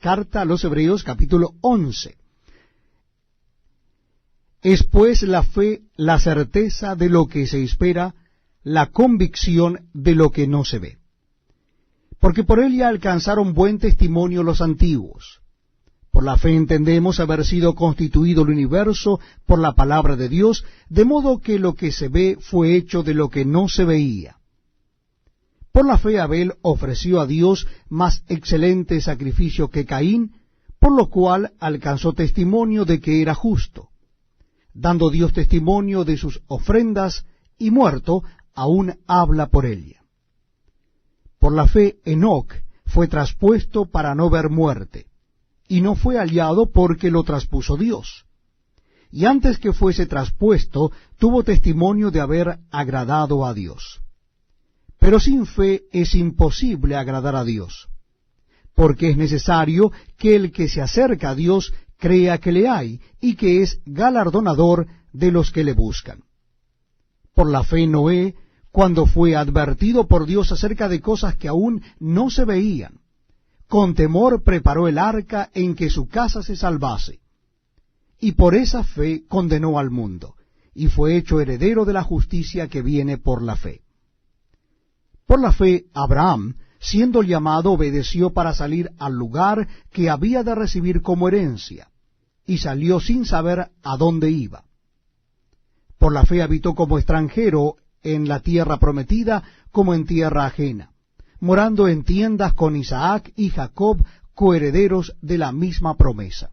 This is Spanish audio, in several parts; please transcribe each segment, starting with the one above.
Carta a los Hebreos, capítulo 11. Es pues la fe la certeza de lo que se espera, la convicción de lo que no se ve. Porque por ella alcanzaron buen testimonio los antiguos. Por la fe entendemos haber sido constituido el universo por la palabra de Dios, de modo que lo que se ve fue hecho de lo que no se veía. Por la fe Abel ofreció a Dios más excelente sacrificio que Caín, por lo cual alcanzó testimonio de que era justo, dando Dios testimonio de sus ofrendas, y muerto, aún habla por ella. Por la fe Enoc fue traspuesto para no ver muerte, y no fue hallado porque lo traspuso Dios. Y antes que fuese traspuesto, tuvo testimonio de haber agradado a Dios. Pero sin fe es imposible agradar a Dios, porque es necesario que el que se acerca a Dios crea que le hay, y que es galardonador de los que le buscan. Por la fe Noé, cuando fue advertido por Dios acerca de cosas que aún no se veían, con temor preparó el arca en que su casa se salvase, y por esa fe condenó al mundo, y fue hecho heredero de la justicia que viene por la fe. Por la fe Abraham, siendo llamado, obedeció para salir al lugar que había de recibir como herencia, y salió sin saber a dónde iba. Por la fe habitó como extranjero en la tierra prometida, como en tierra ajena, morando en tiendas con Isaac y Jacob, coherederos de la misma promesa,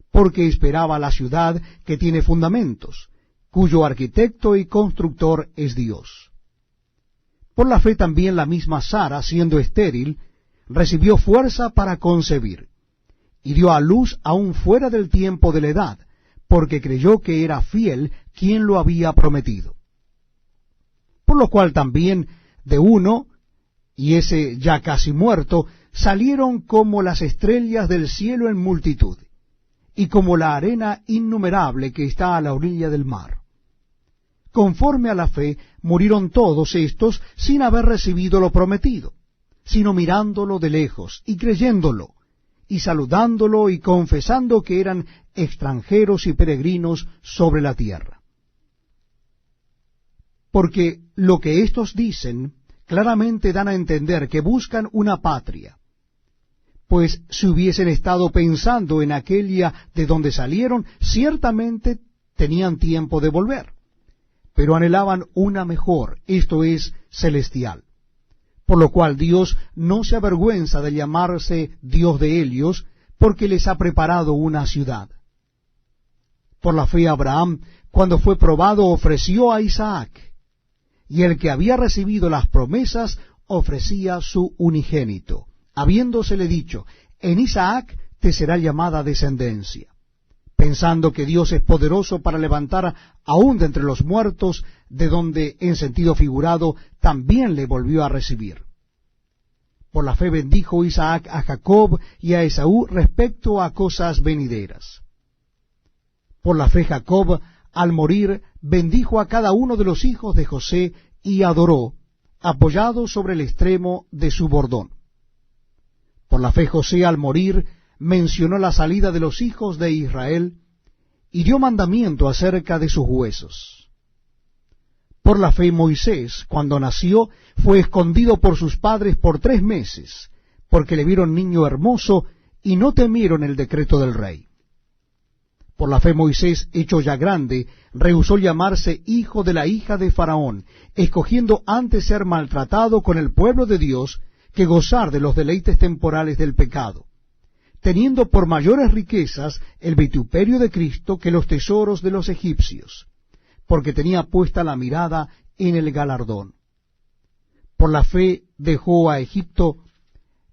porque esperaba la ciudad que tiene fundamentos, cuyo arquitecto y constructor es Dios. Por la fe también la misma Sara, siendo estéril, recibió fuerza para concebir, y dio a luz aún fuera del tiempo de la edad, porque creyó que era fiel quien lo había prometido. Por lo cual también de uno, y ese ya casi muerto, salieron como las estrellas del cielo en multitud, y como la arena innumerable que está a la orilla del mar. Conforme a la fe, murieron todos estos sin haber recibido lo prometido, sino mirándolo de lejos, y creyéndolo, y saludándolo, y confesando que eran extranjeros y peregrinos sobre la tierra. Porque lo que éstos dicen, claramente dan a entender que buscan una patria, pues si hubiesen estado pensando en aquella de donde salieron, ciertamente tenían tiempo de volver. Pero anhelaban una mejor, esto es, celestial. Por lo cual Dios no se avergüenza de llamarse Dios de ellos, porque les ha preparado una ciudad. Por la fe Abraham, cuando fue probado, ofreció a Isaac, y el que había recibido las promesas ofrecía su unigénito, habiéndosele dicho, en Isaac te será llamada descendencia, pensando que Dios es poderoso para levantar aún de entre los muertos, de donde, en sentido figurado, también le volvió a recibir. Por la fe bendijo Isaac a Jacob y a Esaú respecto a cosas venideras. Por la fe Jacob, al morir, bendijo a cada uno de los hijos de José y adoró, apoyado sobre el extremo de su bordón. Por la fe José, al morir, mencionó la salida de los hijos de Israel y dio mandamiento acerca de sus huesos. Por la fe Moisés, cuando nació, fue escondido por sus padres por 3 meses, porque le vieron niño hermoso y no temieron el decreto del rey. Por la fe Moisés, hecho ya grande, rehusó llamarse hijo de la hija de Faraón, escogiendo antes ser maltratado con el pueblo de Dios que gozar de los deleites temporales del pecado, teniendo por mayores riquezas el vituperio de Cristo que los tesoros de los egipcios, porque tenía puesta la mirada en el galardón. Por la fe dejó a Egipto,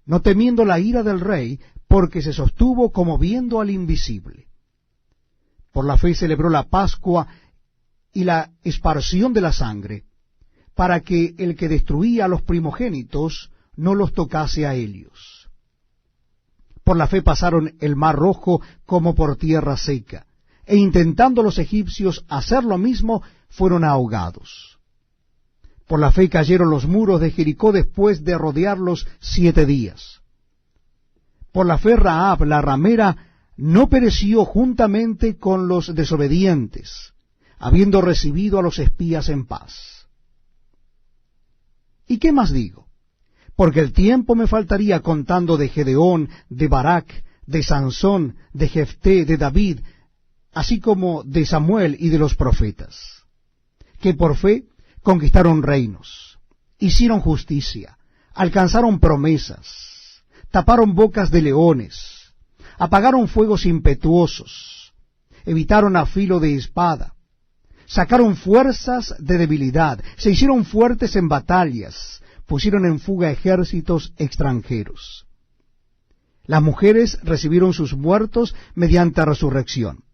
no temiendo la ira del rey, porque se sostuvo como viendo al invisible. Por la fe celebró la Pascua y la esparción de la sangre, para que el que destruía a los primogénitos no los tocase a ellos. Por la fe pasaron el mar rojo como por tierra seca, e intentando los egipcios hacer lo mismo, fueron ahogados. Por la fe cayeron los muros de Jericó después de rodearlos 7 días. Por la fe Rahab, la ramera, no pereció juntamente con los desobedientes, habiendo recibido a los espías en paz. ¿Y qué más digo? Porque el tiempo me faltaría contando de Gedeón, de Barak, de Sansón, de Jefté, de David, así como de Samuel y de los profetas, que por fe conquistaron reinos, hicieron justicia, alcanzaron promesas, taparon bocas de leones, apagaron fuegos impetuosos, evitaron a filo de espada, sacaron fuerzas de debilidad, se hicieron fuertes en batallas, pusieron en fuga ejércitos extranjeros. Las mujeres recibieron sus muertos mediante resurrección,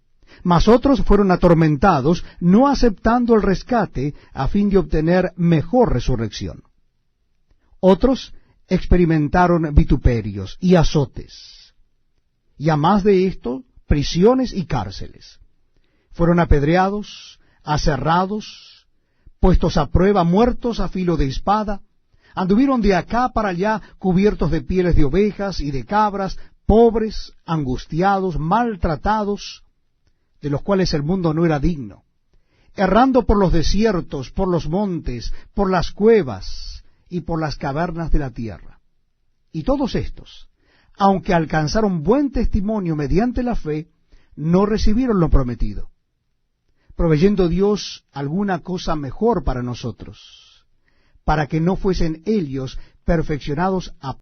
mas otros fueron atormentados, no aceptando el rescate a fin de obtener mejor resurrección. Otros experimentaron vituperios y azotes, y a más de esto, prisiones y cárceles. Fueron apedreados, aserrados, puestos a prueba, muertos a filo de espada, anduvieron de acá para allá cubiertos de pieles de ovejas y de cabras, pobres, angustiados, maltratados, de los cuales el mundo no era digno, errando por los desiertos, por los montes, por las cuevas y por las cavernas de la tierra. Y todos estos, aunque alcanzaron buen testimonio mediante la fe, no recibieron lo prometido, proveyendo Dios alguna cosa mejor para nosotros, para que no fuesen ellos perfeccionados a